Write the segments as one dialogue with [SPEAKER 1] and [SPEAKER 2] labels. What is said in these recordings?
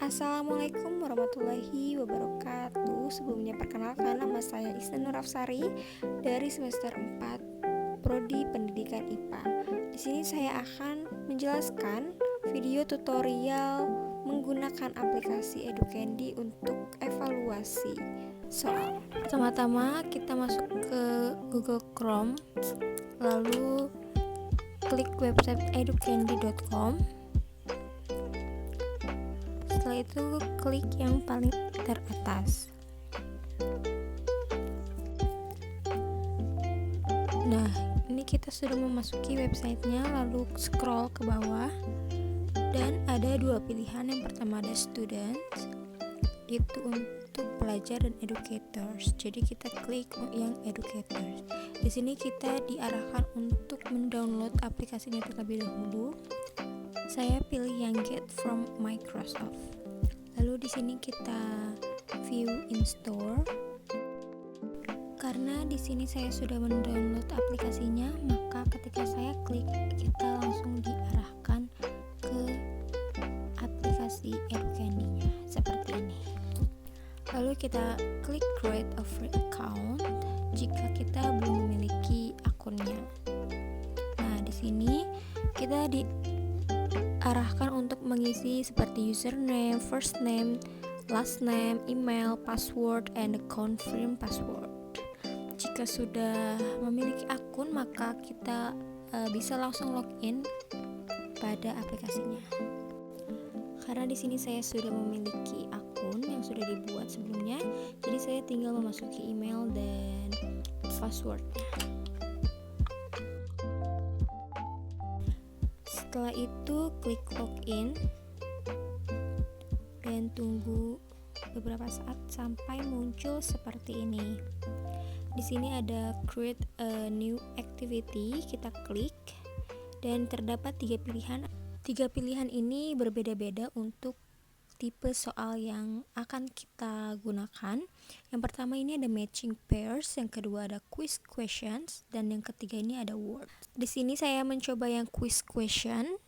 [SPEAKER 1] Assalamualaikum warahmatullahi wabarakatuh. Sebelumnya perkenalkan, nama saya Isna Nur Afsari dari semester 4 Prodi Pendidikan IPA. Di sini saya akan menjelaskan video tutorial menggunakan aplikasi Educandy untuk evaluasi soal. Pertama-tama kita masuk ke Google Chrome, lalu klik website educandy.com. Setelah itu klik yang paling teratas. Nah, ini kita sudah memasuki websitenya, lalu scroll ke bawah dan ada dua pilihan. Yang pertama ada students, itu untuk pelajar, dan educators. Jadi kita klik yang educators. Di sini kita diarahkan untuk mendownload aplikasinya terlebih dahulu. Saya pilih yang Get from Microsoft. Lalu di sini kita view in store. Karena di sini saya sudah mendownload aplikasinya, maka ketika saya klik, kita langsung diarahkan ke aplikasi Educandy-nya seperti ini. Lalu kita klik create a free account jika kita belum memiliki akunnya. Nah, di sini kita diarahkan untuk mengisi seperti username, first name, last name, email, password, and confirm password. Jika sudah memiliki akun, maka kita bisa langsung login pada aplikasinya. Karena di sini saya sudah memiliki akun yang sudah dibuat sebelumnya, jadi saya tinggal memasuki email dan passwordnya. Setelah itu klik login dan tunggu beberapa saat sampai muncul seperti ini. Di sini ada create a new activity, kita klik dan terdapat 3 pilihan. 3 pilihan ini berbeda-beda untuk tipe soal yang akan kita gunakan. Yang pertama ini ada matching pairs, yang kedua ada quiz questions, dan yang ketiga ini ada words. Di sini saya mencoba yang quiz question,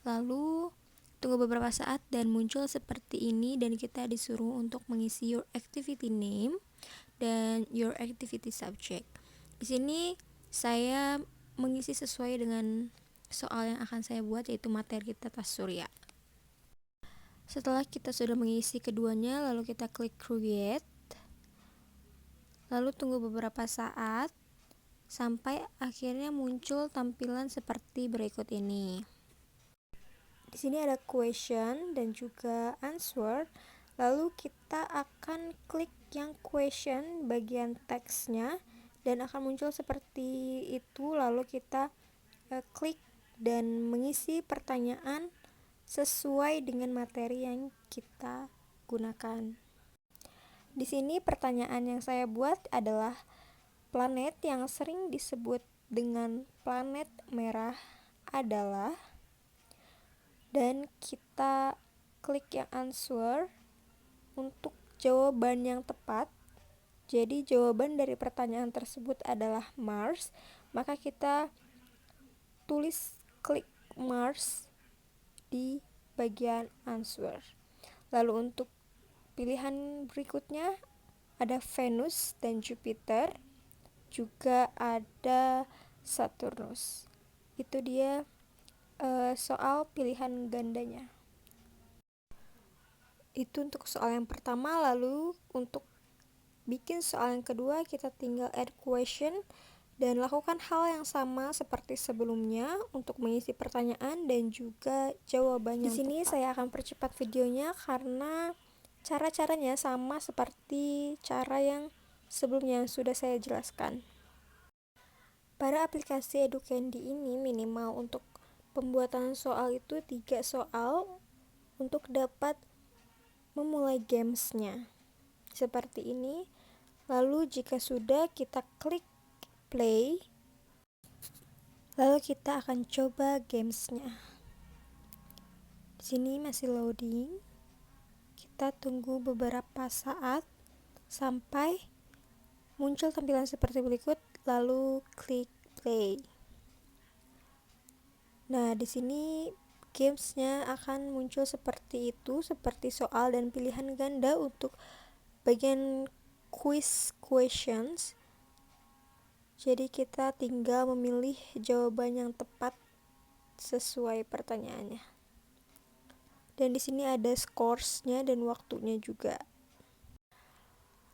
[SPEAKER 1] lalu tunggu beberapa saat dan muncul seperti ini, dan kita disuruh untuk mengisi your activity name dan your activity subject. Di sini saya mengisi sesuai dengan soal yang akan saya buat, yaitu materi tata surya. Setelah kita sudah mengisi keduanya, lalu kita klik create. Lalu tunggu beberapa saat sampai akhirnya muncul tampilan seperti berikut ini. Di sini ada question dan juga answer. Lalu kita akan klik yang question bagian teksnya dan akan muncul seperti itu. Lalu kita klik dan mengisi pertanyaan sesuai dengan materi yang kita gunakan. Di sini pertanyaan yang saya buat adalah planet yang sering disebut dengan planet merah adalah, dan kita klik yang answer untuk jawaban yang tepat. Jadi jawaban dari pertanyaan tersebut adalah Mars, maka kita tulis klik Mars di bagian answer. Lalu untuk pilihan berikutnya ada Venus dan Jupiter, juga ada Saturnus. Itu dia soal pilihan gandanya. Itu untuk soal yang pertama. Lalu untuk bikin soal yang kedua, kita tinggal add question dan lakukan hal yang sama seperti sebelumnya untuk mengisi pertanyaan dan juga jawabannya. Di sini saya akan percepat videonya karena cara-caranya sama seperti cara yang sebelumnya yang sudah saya jelaskan. Pada aplikasi Educandy ini minimal untuk pembuatan soal itu 3 soal untuk dapat memulai gamesnya seperti ini. Lalu jika sudah, kita klik play, lalu kita akan coba gamesnya. Di sini masih loading, kita tunggu beberapa saat sampai muncul tampilan seperti berikut, lalu klik play. Nah, di sini gamesnya akan muncul seperti itu, seperti soal dan pilihan ganda untuk bagian quiz questions. Jadi kita tinggal memilih jawaban yang tepat sesuai pertanyaannya. Dan di sini ada scoresnya dan waktunya juga.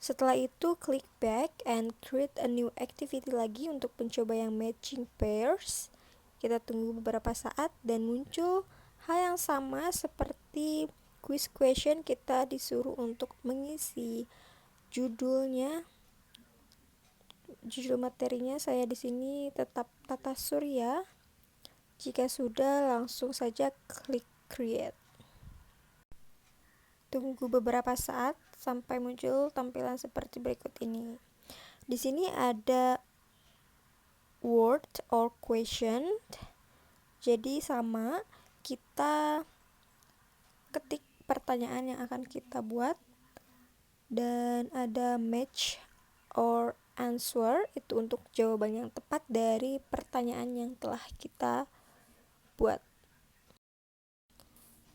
[SPEAKER 1] Setelah itu klik back and create a new activity lagi untuk mencoba yang matching pairs. Kita tunggu beberapa saat dan muncul hal yang sama seperti quiz question. Kita disuruh untuk mengisi judul materinya. Saya di sini tetap tata surya. Jika sudah, langsung saja klik create. Tunggu beberapa saat sampai muncul tampilan seperti berikut ini. Di sini ada word or question. Jadi sama, kita ketik pertanyaan yang akan kita buat, dan ada match or answer, itu untuk jawaban yang tepat dari pertanyaan yang telah kita buat.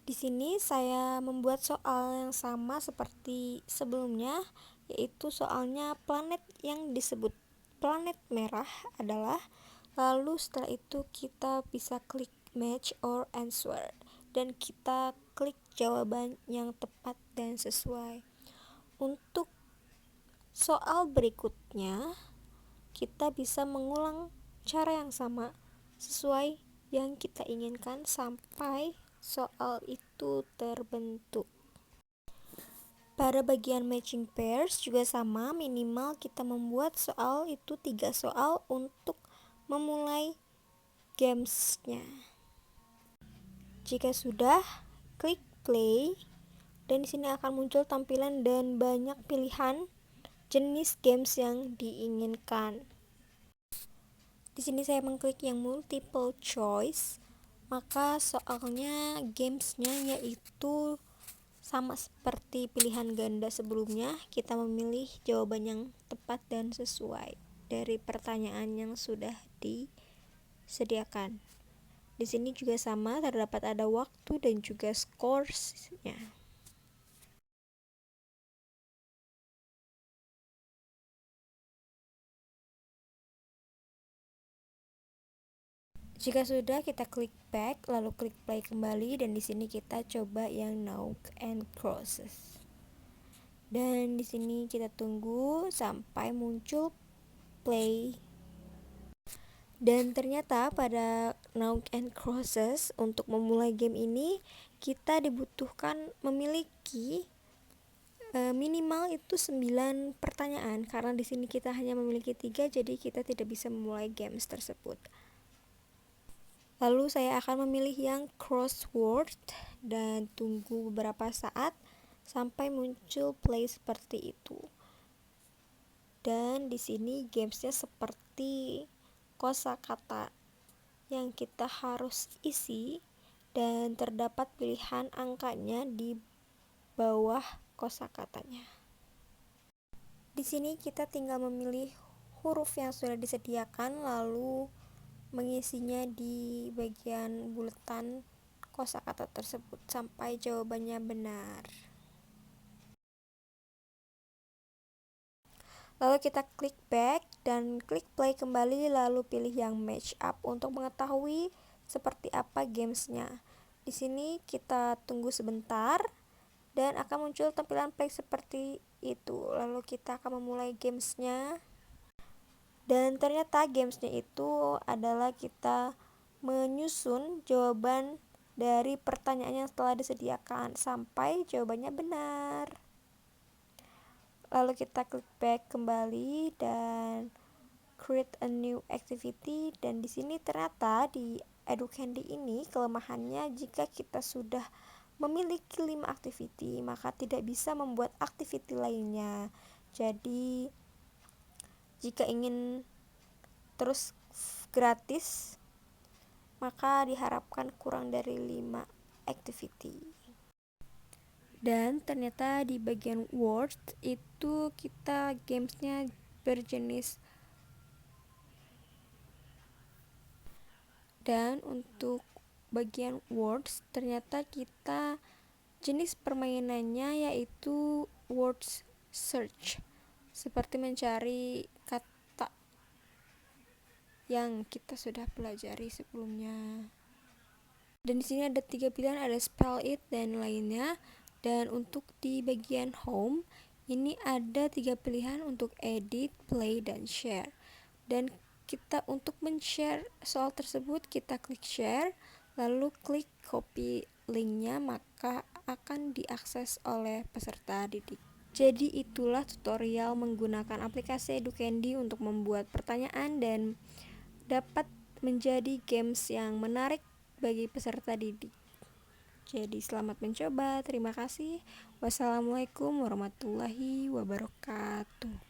[SPEAKER 1] Di sini saya membuat soal yang sama seperti sebelumnya, yaitu soalnya planet yang disebut planet merah adalah, lalu setelah itu kita bisa klik match or answer dan kita klik jawaban yang tepat dan sesuai. Untuk soal berikutnya, kita bisa mengulang cara yang sama sesuai yang kita inginkan sampai soal itu terbentuk. Pada bagian matching pairs juga sama, minimal kita membuat soal itu 3 soal untuk memulai gamesnya. Jika sudah, klik play dan di sini akan muncul tampilan dan banyak pilihan jenis games yang diinginkan. Di sini saya mengklik yang multiple choice, maka soalnya gamesnya yaitu sama seperti pilihan ganda sebelumnya. Kita memilih jawaban yang tepat dan sesuai dari pertanyaan yang sudah disediakan. Di sini juga sama, terdapat ada waktu dan juga scoresnya. Jika sudah, kita klik back lalu klik play kembali, dan di sini kita coba yang nouns and crosses. Dan di sini kita tunggu sampai muncul play. Dan ternyata pada nouns and crosses, untuk memulai game ini kita dibutuhkan memiliki minimal itu 9 pertanyaan, karena di sini kita hanya memiliki 3, jadi kita tidak bisa memulai games tersebut. Lalu saya akan memilih yang crossword dan tunggu beberapa saat sampai muncul play seperti itu. Dan di sini gamesnya seperti kosakata yang kita harus isi, dan terdapat pilihan angkanya di bawah kosakatanya. Di sini kita tinggal memilih huruf yang sudah disediakan lalu mengisinya di bagian buletan kosakata tersebut sampai jawabannya benar. Lalu kita klik back dan klik play kembali lalu pilih yang match up untuk mengetahui seperti apa gamesnya. Di sini kita tunggu sebentar dan akan muncul tampilan play seperti itu. Lalu kita akan memulai gamesnya. Dan ternyata gamesnya itu adalah kita menyusun jawaban dari pertanyaan yang telah disediakan sampai jawabannya benar. Lalu kita klik back kembali dan create a new activity, dan di sini ternyata di Educandy ini kelemahannya, jika kita sudah memiliki 5 activity maka tidak bisa membuat activity lainnya. Jadi jika ingin terus gratis maka diharapkan kurang dari 5 activity. Dan ternyata di bagian word itu kita gamesnya berjenis, dan untuk bagian words, ternyata kita jenis permainannya yaitu words search, seperti mencari kata yang kita sudah pelajari sebelumnya. Dan di sini ada 3 pilihan, ada spell it dan lainnya. Dan untuk di bagian home ini ada 3 pilihan untuk edit, play, dan share. Dan kita untuk men-share soal tersebut, kita klik share, lalu klik copy linknya, maka akan diakses oleh peserta didik. Jadi itulah tutorial menggunakan aplikasi Educandy untuk membuat pertanyaan dan dapat menjadi games yang menarik bagi peserta didik. Jadi selamat mencoba, terima kasih. Wassalamualaikum warahmatullahi wabarakatuh.